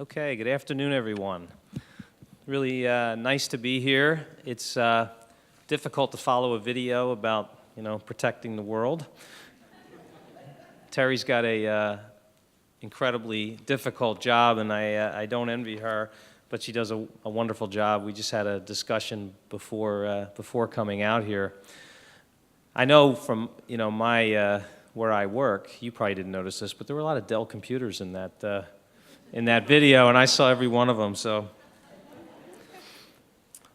Okay, good afternoon, everyone. Really nice to be here. It's difficult to follow a video about, protecting the world. Terry's got a incredibly difficult job, and I don't envy her, but she does a wonderful job. We just had a discussion before coming out here. I know from my where I work, you probably didn't notice this, but there were a lot of Dell computers in that video, and I saw every one of them.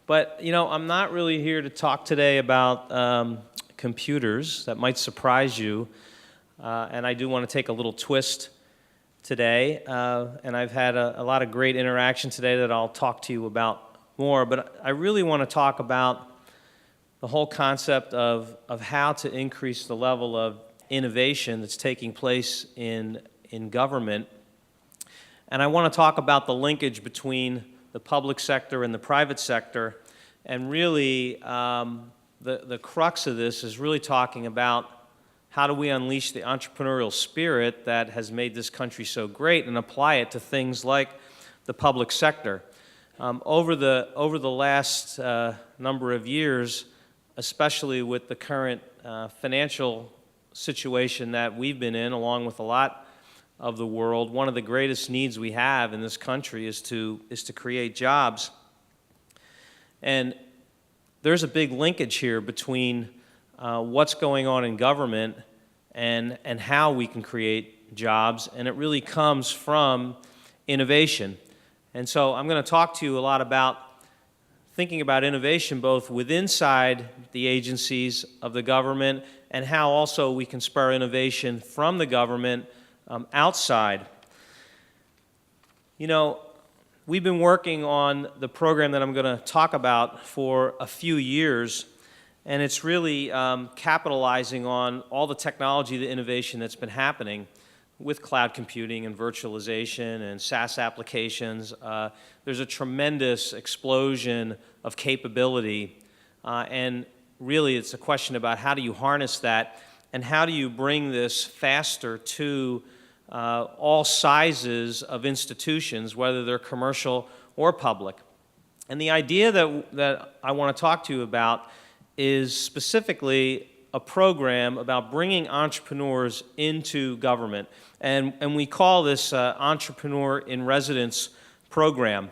But I'm not really here to talk today about computers. That might surprise you, and I do want to take a little twist today. And I've had a lot of great interaction today that I'll talk to you about more. But I really want to talk about the whole concept of how to increase the level of innovation that's taking place in government. And I want to talk about the linkage between the public sector and the private sector. And really, the crux of this is really talking about how do we unleash the entrepreneurial spirit that has made this country so great and apply it to things like the public sector. Over the last number of years, especially with the current financial situation that we've been in, along with a lot of the world, one of the greatest needs we have in this country is to create jobs. And there's a big linkage here between what's going on in government and how we can create jobs, and it really comes from innovation. And so I'm going to talk to you a lot about thinking about innovation both inside the agencies of the government and how also we can spur innovation from the government outside. We've been working on the program that I'm going to talk about for a few years, and it's really capitalizing on all the technology, the innovation that's been happening with cloud computing and virtualization and SaaS applications. There's a tremendous explosion of capability, and really it's a question about how do you harness that and how do you bring this faster to all sizes of institutions, whether they're commercial or public. And the idea that I want to talk to you about is specifically a program about bringing entrepreneurs into government. And we call this Entrepreneur in Residence program.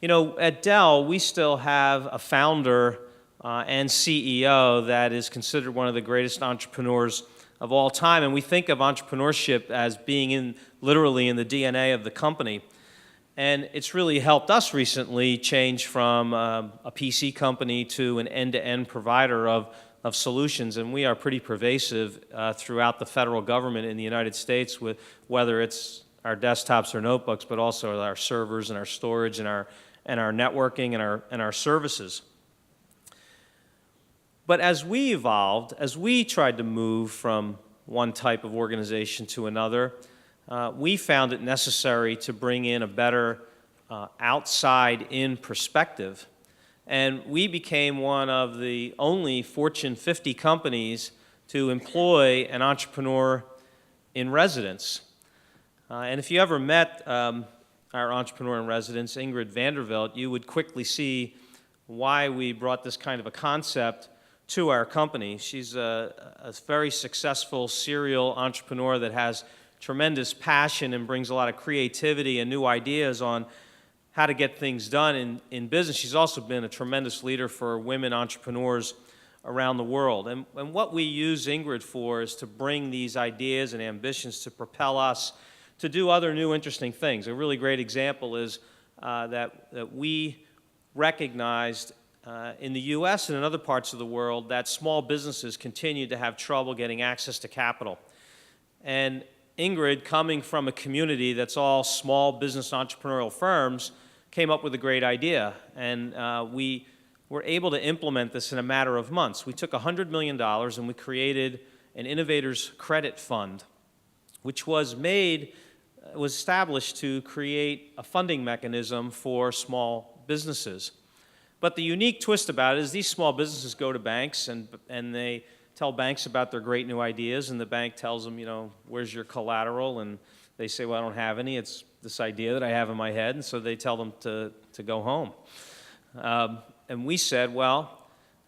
At Dell, we still have a founder and CEO that is considered one of the greatest entrepreneurs of all time, and we think of entrepreneurship as being literally in the DNA of the company. And it's really helped us recently change from a PC company to an end-to-end provider of solutions, and we are pretty pervasive throughout the federal government in the United States, with whether it's our desktops or notebooks, but also our servers and our storage and our networking and our services. But as we evolved, as we tried to move from one type of organization to another, we found it necessary to bring in a better outside-in perspective. And we became one of the only Fortune 50 companies to employ an entrepreneur in residence. And if you ever met our entrepreneur in residence, Ingrid Vandervelt, you would quickly see why we brought this kind of a concept to our company. She's a very successful serial entrepreneur that has tremendous passion and brings a lot of creativity and new ideas on how to get things done in business. She's also been a tremendous leader for women entrepreneurs around the world. And what we use Ingrid for is to bring these ideas and ambitions to propel us to do other new interesting things. A really great example is that we recognized in the U.S. and in other parts of the world that small businesses continue to have trouble getting access to capital. And Ingrid, coming from a community that's all small business entrepreneurial firms, came up with a great idea. And we were able to implement this in a matter of months. We took $100 million and we created an Innovators Credit Fund, which was established to create a funding mechanism for small businesses. But the unique twist about it is these small businesses go to banks and they tell banks about their great new ideas, and the bank tells them, where's your collateral, and They say, well, I don't have any. It's this idea that I have in my head, and so they tell them to go home. And we said, well,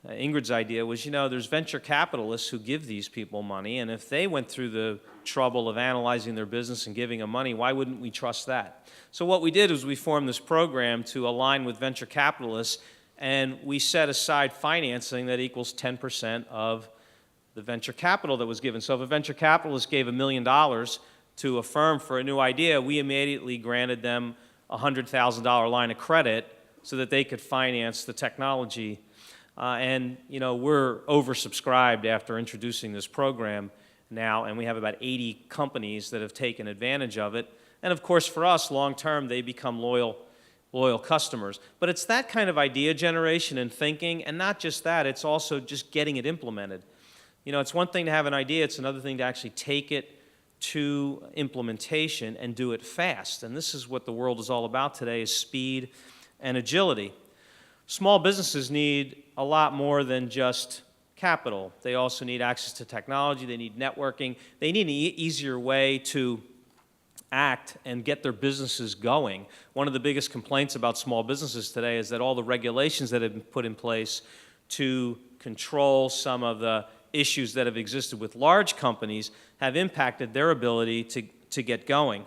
Ingrid's idea was, there's venture capitalists who give these people money, and if they went through the trouble of analyzing their business and giving them money, why wouldn't we trust that? So what we did was we formed this program to align with venture capitalists, and we set aside financing that equals 10% of the venture capital that was given. So if a venture capitalist gave $1 million to a firm for a new idea, we immediately granted them a $100,000 line of credit so that they could finance the technology. And we're oversubscribed after introducing this program now, and we have about 80 companies that have taken advantage of it. And of course, for us, long term, they become loyal customers. But it's that kind of idea generation and thinking, and not just that, it's also just getting it implemented. It's one thing to have an idea, it's another thing to actually take it to implementation and do it fast. And this is what the world is all about today, is speed and agility. Small businesses need a lot more than just capital. They also need access to technology, they need networking, they need an easier way to act and get their businesses going. One of the biggest complaints about small businesses today is that all the regulations that have been put in place to control some of the issues that have existed with large companies have impacted their ability to get going.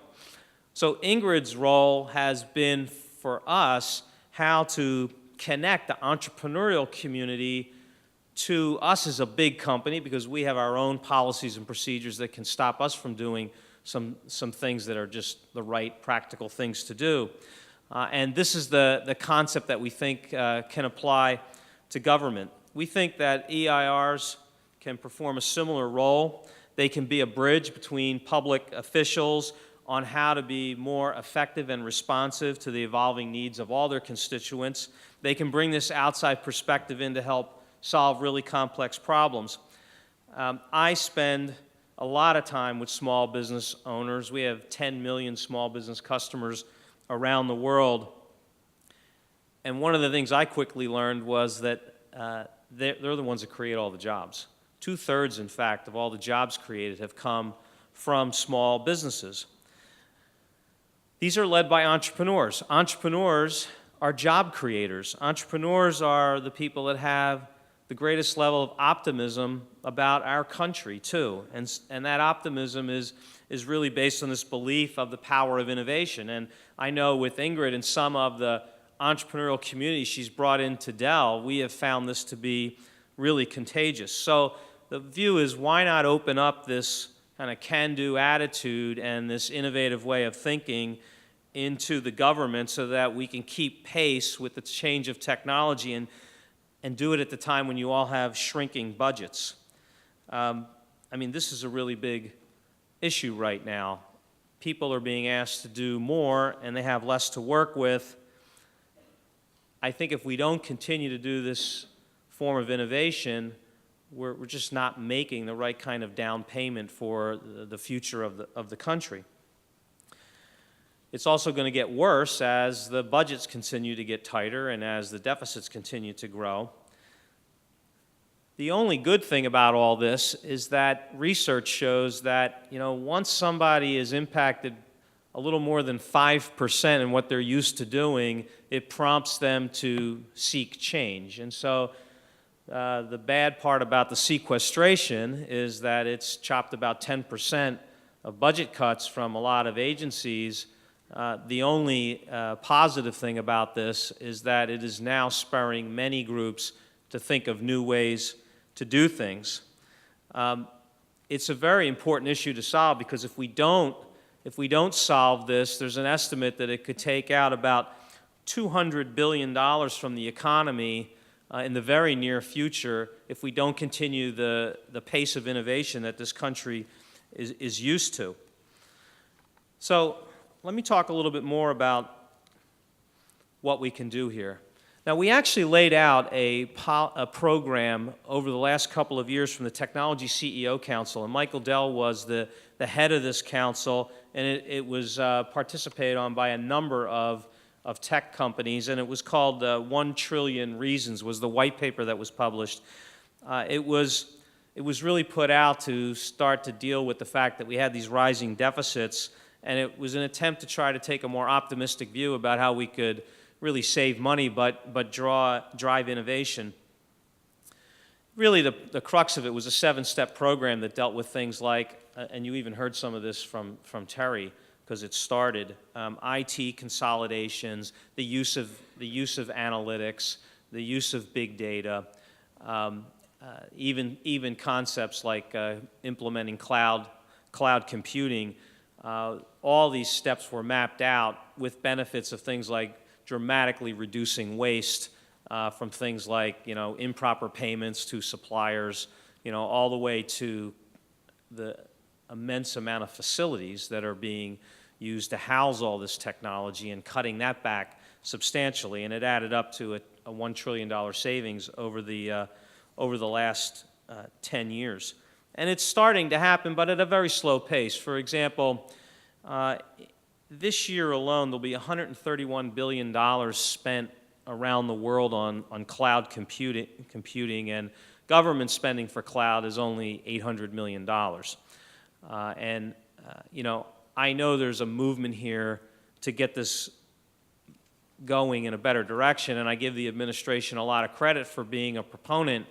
So Ingrid's role has been for us how to connect the entrepreneurial community to us as a big company, because we have our own policies and procedures that can stop us from doing some things that are just the right practical things to do. And this is the concept that we think can apply to government. We think that EIRs can perform a similar role. They can be a bridge between public officials on how to be more effective and responsive to the evolving needs of all their constituents. They can bring this outside perspective in to help solve really complex problems. I spend a lot of time with small business owners. We have 10 million small business customers around the world. And one of the things I quickly learned was that they're the ones that create all the jobs. 2/3, in fact, of all the jobs created have come from small businesses. These are led by entrepreneurs. Entrepreneurs are job creators. Entrepreneurs are the people that have the greatest level of optimism about our country, too. And that optimism is really based on this belief of the power of innovation. And I know with Ingrid and some of the entrepreneurial community she's brought into Dell, we have found this to be really contagious. So the view is, why not open up this kind of can-do attitude and this innovative way of thinking into the government so that we can keep pace with the change of technology and do it at the time when you all have shrinking budgets. This is a really big issue right now. People are being asked to do more, and they have less to work with. I think if we don't continue to do this form of innovation, we're just not making the right kind of down payment for the future of the country. It's also going to get worse as the budgets continue to get tighter and as the deficits continue to grow. The only good thing about all this is that research shows that, once somebody is impacted a little more than 5% in what they're used to doing, it prompts them to seek change. And so the bad part about the sequestration is that it's chopped about 10% of budget cuts from a lot of agencies. The only positive thing about this is that it is now spurring many groups to think of new ways to do things. It's a very important issue to solve, because if we don't solve this, there's an estimate that it could take out about $200 billion from the economy in the very near future if we don't continue the pace of innovation that this country is used to. So let me talk a little bit more about what we can do here. Now, we actually laid out a program over the last couple of years from the Technology CEO Council, and Michael Dell was the head of this council, and it was participated on by a number of tech companies, and it was called 1 Trillion Reasons, was the white paper that was published. It was really put out to start to deal with the fact that we had these rising deficits, And it was an attempt to try to take a more optimistic view about how we could really save money but drive innovation. Really, the crux of it was a 7-step program that dealt with things like, and you even heard some of this from Terry, because it started, IT consolidations, the use of analytics, the use of big data, even concepts like implementing cloud computing. All these steps were mapped out with benefits of things like dramatically reducing waste from things like, improper payments to suppliers, all the way to the immense amount of facilities that are being used to house all this technology and cutting that back substantially. And it added up to a $1 trillion savings over the last 10 years. And it's starting to happen, but at a very slow pace. For example, this year alone, there'll be $131 billion spent around the world on cloud computing, and government spending for cloud is only $800 million. I know there's a movement here to get this going in a better direction, and I give the administration a lot of credit for being a proponent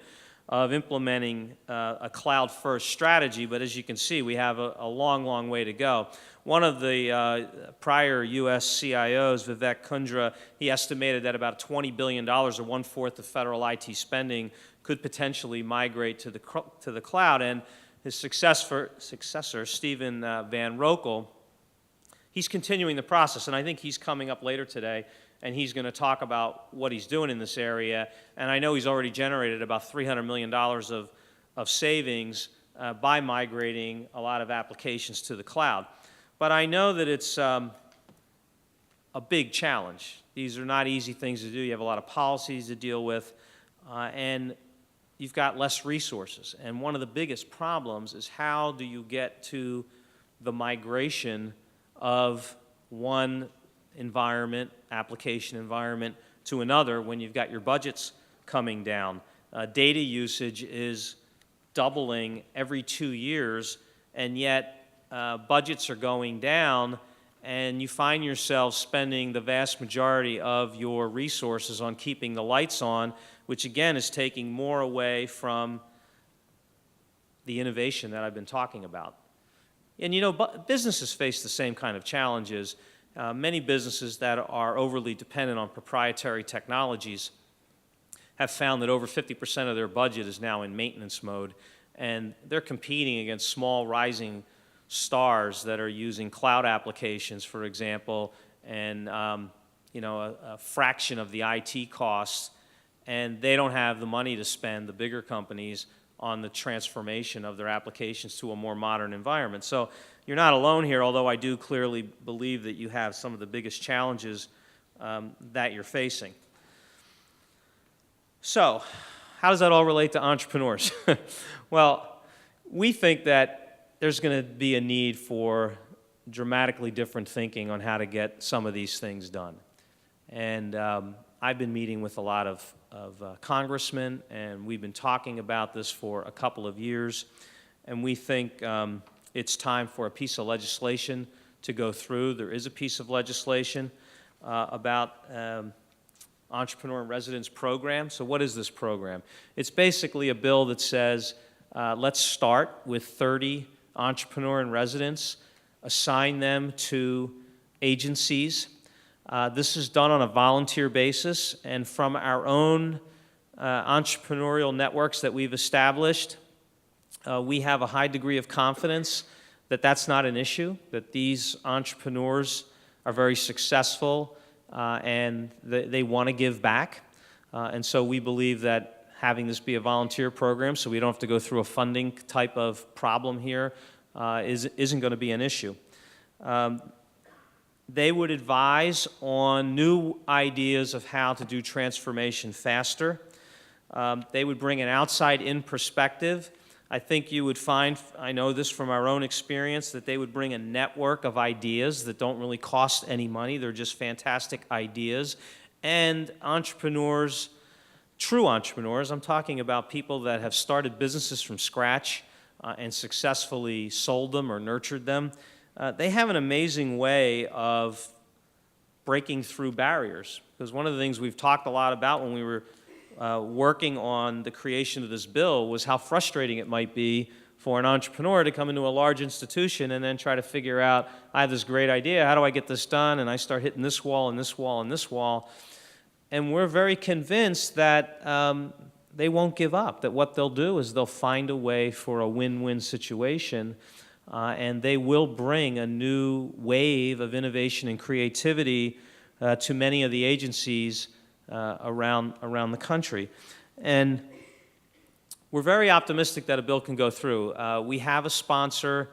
of implementing a cloud-first strategy, but as you can see, we have a long, long way to go. One of the prior U.S. CIOs, Vivek Kundra, he estimated that about $20 billion, or 1/4 of federal IT spending, could potentially migrate to the cloud. And his successor, Stephen Van Rokel, he's continuing the process, and I think he's coming up later today, and he's going to talk about what he's doing in this area. And I know he's already generated about $300 million of savings by migrating a lot of applications to the cloud. But I know that it's a big challenge. These are not easy things to do. You have a lot of policies to deal with, and you've got less resources. And one of the biggest problems is, how do you get to the migration of one application environment to another when you've got your budgets coming down? Data usage is doubling every 2 years, and yet budgets are going down, and you find yourself spending the vast majority of your resources on keeping the lights on, which again is taking more away from the innovation that I've been talking about. And businesses face the same kind of challenges. Many businesses that are overly dependent on proprietary technologies have found that over 50% of their budget is now in maintenance mode, and they're competing against small rising stars that are using cloud applications, for example, and a fraction of the IT costs, and they don't have the money to spend, the bigger companies, on the transformation of their applications to a more modern environment. So you're not alone here, although I do clearly believe that you have some of the biggest challenges that you're facing. So how does that all relate to entrepreneurs? Well, we think that there's going to be a need for dramatically different thinking on how to get some of these things done. And I've been meeting with a lot of congressmen, and we've been talking about this for a couple of years, and we think it's time for a piece of legislation to go through. There is a piece of legislation about Entrepreneur in Residence program. So what is this program? It's basically a bill that says, let's start with 30 Entrepreneur in Residence, assign them to agencies. This is done on a volunteer basis, and from our own entrepreneurial networks that we've established, we have a high degree of confidence that that's not an issue, that these entrepreneurs are very successful and they want to give back. And so we believe that having this be a volunteer program, so we don't have to go through a funding type of problem here, isn't going to be an issue. They would advise on new ideas of how to do transformation faster. They would bring an outside-in perspective. I think you would find, I know this from our own experience, that they would bring a network of ideas that don't really cost any money. They're just fantastic ideas. And entrepreneurs, true entrepreneurs, I'm talking about people that have started businesses from scratch and successfully sold them or nurtured them. they have an amazing way of breaking through barriers. Because one of the things we've talked a lot about when we were working on the creation of this bill was how frustrating it might be for an entrepreneur to come into a large institution and then try to figure out, I have this great idea, how do I get this done? And I start hitting this wall and this wall and this wall. And we're very convinced that they won't give up, that what they'll do is they'll find a way for a win-win situation, and they will bring a new wave of innovation and creativity to many of the agencies around the country. And we're very optimistic that a bill can go through. We have a sponsor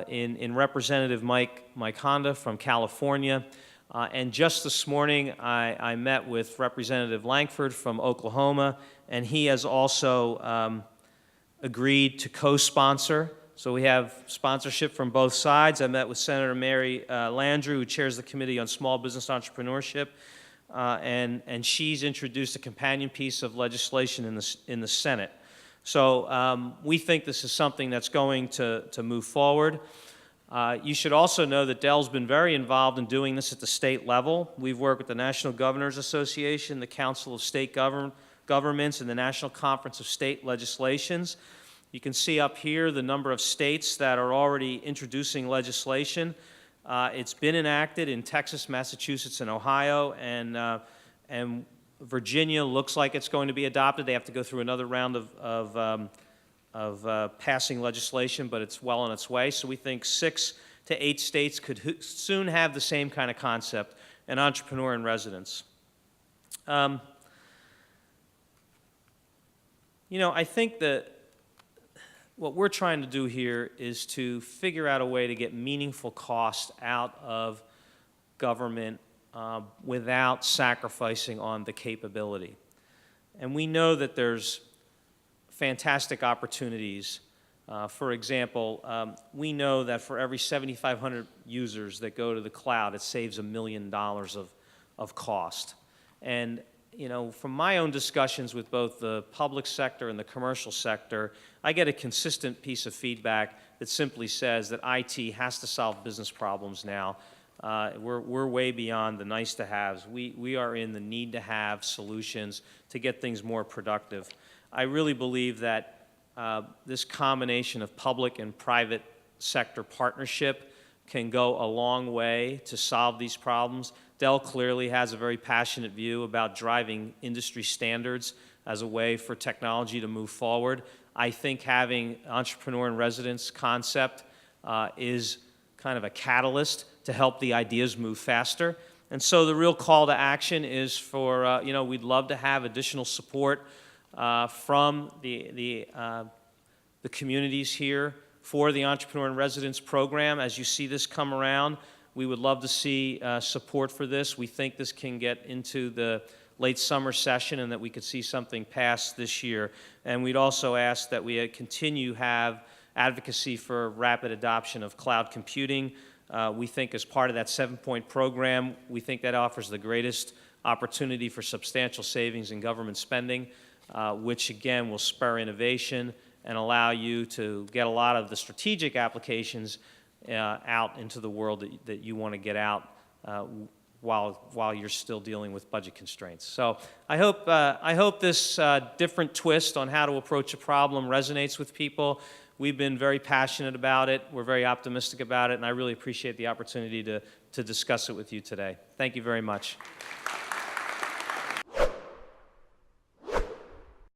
in Representative Mike Honda from California. And just this morning, I met with Representative Lankford from Oklahoma, and he has also agreed to co-sponsor. So we have sponsorship from both sides. I met with Senator Mary Landrieu, who chairs the Committee on Small Business Entrepreneurship, and she's introduced a companion piece of legislation in the Senate. So we think this is something that's going to move forward. You should also know that Dell's been very involved in doing this at the state level. We've worked with the National Governors Association, the Council of State Governments, and the National Conference of State Legislations. You can see up here the number of states that are already introducing legislation. It's been enacted in Texas, Massachusetts, and Ohio, and Virginia looks like it's going to be adopted. They have to go through another round of passing legislation, but it's well on its way. So we think 6 to 8 states could soon have the same kind of concept, an entrepreneur in residence. You know, I think that what we're trying to do here is to figure out a way to get meaningful cost out of government without sacrificing on the capability. And we know that there's fantastic opportunities. For example, we know that for every 7,500 users that go to the cloud, it saves $1 million of cost. And you know, from my own discussions with both the public sector and the commercial sector, I get a consistent piece of feedback that simply says that IT has to solve business problems now. We're way beyond the nice-to-haves. We are in the need-to-have solutions to get things more productive. I really believe that this combination of public and private sector partnership can go a long way to solve these problems. Dell clearly has a very passionate view about driving industry standards as a way for technology to move forward. I think having entrepreneur in residence concept is kind of a catalyst to help the ideas move faster. And so the real call to action is for, you know, we'd love to have additional support from the communities here for the Entrepreneur in Residence program. As you see this come around, we would love to see support for this. We think this can get into the late summer session and that we could see something passed this year. And we'd also ask that we continue have advocacy for rapid adoption of cloud computing. We think as part of that 7-point program, we think that offers the greatest opportunity for substantial savings in government spending, which again will spur innovation and allow you to get a lot of the strategic applications out into the world that you want to get out while you're still dealing with budget constraints. So I hope this different twist on how to approach a problem resonates with people. We've been very passionate about it. We're very optimistic about it, and I really appreciate the opportunity to discuss it with you today. Thank you very much.